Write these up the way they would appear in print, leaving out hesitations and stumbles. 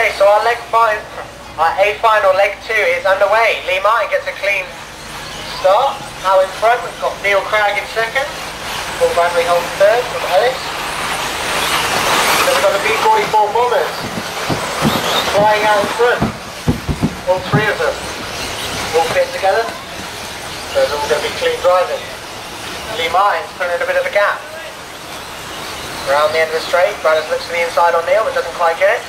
Okay, so our A final, leg 2 is underway. Lee Martin gets a clean start. Now in front we've got Neil Cragg in second. Paul Bradley holds third from Ellis. Then we've got the B44 Bombers flying out in front. All three of them all fit together. So they're all going to be clean driving. Lee Martin's putting in a bit of a gap. Around the end of the straight, Brothers looks to the inside on Neil but doesn't quite get it.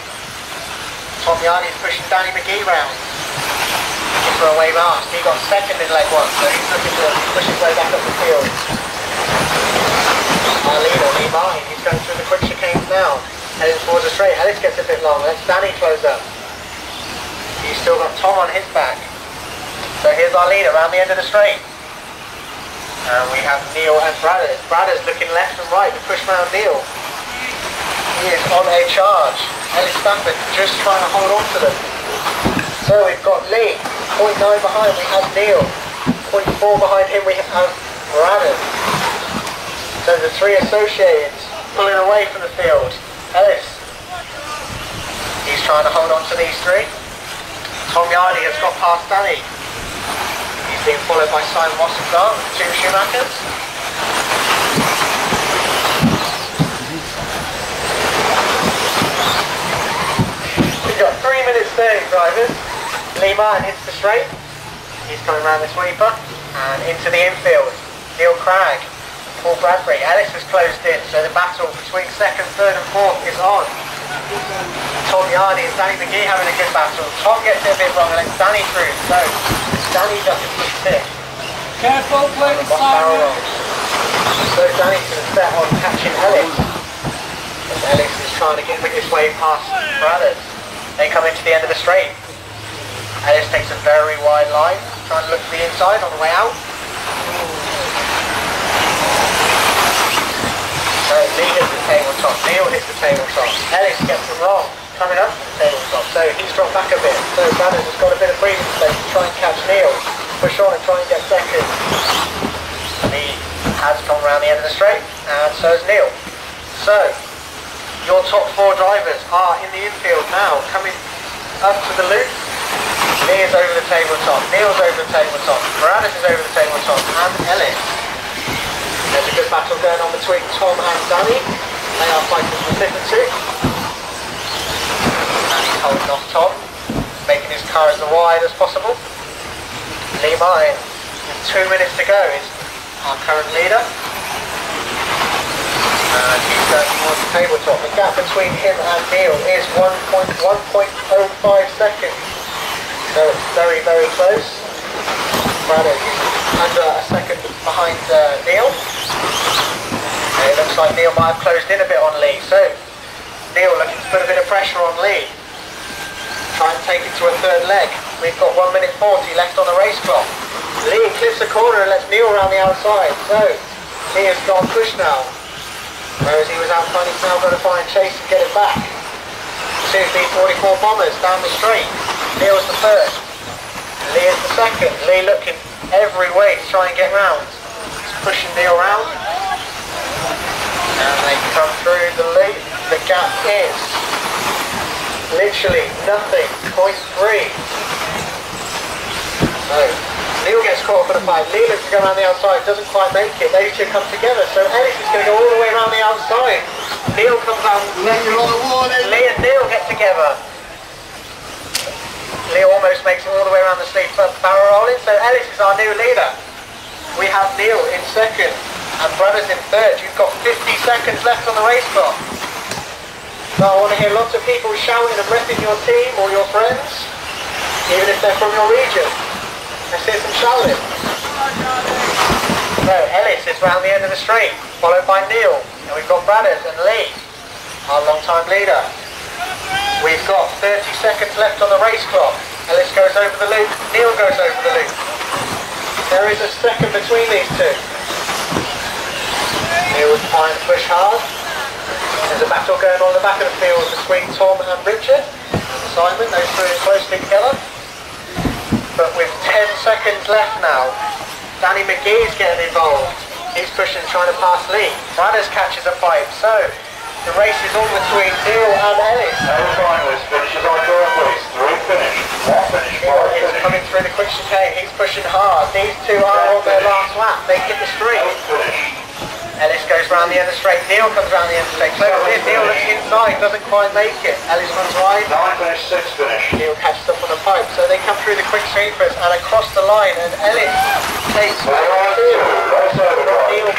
Tom Yardy's pushing Danny McGee round. Looking for a wave ask. He got second in leg 1, so he's looking to push his way back up the field. Our leader, Lee Martin, he's going through the quick chicanes now. Heading towards the straight. Ellis gets a bit long. Let's Danny close up. He's still got Tom on his back. So here's our leader around the end of the straight. And we have Neil and Bradders. Bradders looking left and right to push round Neil. He is on a charge. Ellis Stafford just trying to hold on to them. So we've got Lee, 0.9 behind we have Neil, 0.4 behind him we have Bradders. So the three associates pulling away from the field. Ellis, he's trying to hold on to these three. Tom Yardy has got past Danny. He's being followed by Simon Mossengard, 2 Schumachers. We've got 3 minutes there, drivers. Lee Martin hits the straight. He's coming around the sweeper and into the infield. Neil Cragg, Paul Bradbury. Ellis has closed in, so the battle between second, third and fourth is on. Tom Yardy and Danny McGee having a good battle. Tom gets it a bit wrong and lets Danny through, so Danny's up to 6. Careful, please, Simon. So Danny's going to set on catching Ellis. As Ellis is trying to get his way past Brothers. They come into the end of the straight. Ellis takes a very wide line, trying to look to the inside on the way out. So Lee hits the tabletop, Neil hits the tabletop. Ellis gets them wrong, coming up to the tabletop, so he's dropped back a bit. So Brothers has got a bit of breathing space to try and catch Neil. Push on and try and get second. Lee has come around the end of the straight, and so has Neil. So, your top 4 drivers are in the infield now, coming up to the loop. Lee is over the tabletop, Neil's over the tabletop, Moranis is over the tabletop, and Ellis. There's a good battle going on between Tom and Danny. They are fighting for efficiency. Danny's holding off Tom, making his car as wide as possible. Lee Martin, with 2 minutes to go, is our current leader. And he's going towards the tabletop. The gap between him and Neil is 1.05 seconds. So it's very, very close. Brado under a second behind Neil. And it looks like Neil might have closed in a bit on Lee. So Neil looking to put a bit of pressure on Lee. Try and take it to a third leg. We've got 1 minute 40 left on the race clock. Lee clips a corner and lets Neil around the outside. So he has gone push now. Whereas he was out front, he's now going to try and chase and get it back. 2 B44 Bombers down the straight. Neil's the first. Lee is the second. Lee looking every way to try and get round. He's pushing Neil round. And they come through the loop. The gap is literally nothing, 0.3. So Neil gets caught for the fight. Lee looks to go around the outside, doesn't quite make it. They two come together, so Ellis is going to go all the way around the outside. Neil comes out. Lee and Neil get together. Lee almost makes it all the way around the sleeve, but barrel rolling. So Ellis is our new leader. We have Neil in second and Brothers in third. You've got 50 seconds left on the race clock. So I want to hear lots of people shouting and repping your team or your friends, even if they're from your region. Let's hear some shouting. So Ellis is round the end of the straight, followed by Neil. And we've got Brothers and Lee, our long-time leader. We've got 30 seconds left on the race clock. Ellis goes over the loop, Neil goes over the loop. There is a second between these two. Neil's trying to push hard. There's a battle going on in the back of the field between Tom and Richard. And Simon, those two are closely together. But with 10 seconds left now, Danny McGee's getting involved. He's pushing, trying to pass Lee. Brothers catches a fight. So The race is on between Neil and Ellis. No finalist finishes on your place. Through finish. One finish. Neil is coming through the quick chicane. He's pushing hard. These two are on their last lap. They hit the street. Ellis goes round the end of the straight. Neil comes round the end of the straight. Close in. Neil looks inside. Doesn't quite make it. Ellis runs wide. 9 finish, 6 finish. Neil catches up on the pipe. So they come through the quick sweepers and across the line. And Ellis takes 2. Neil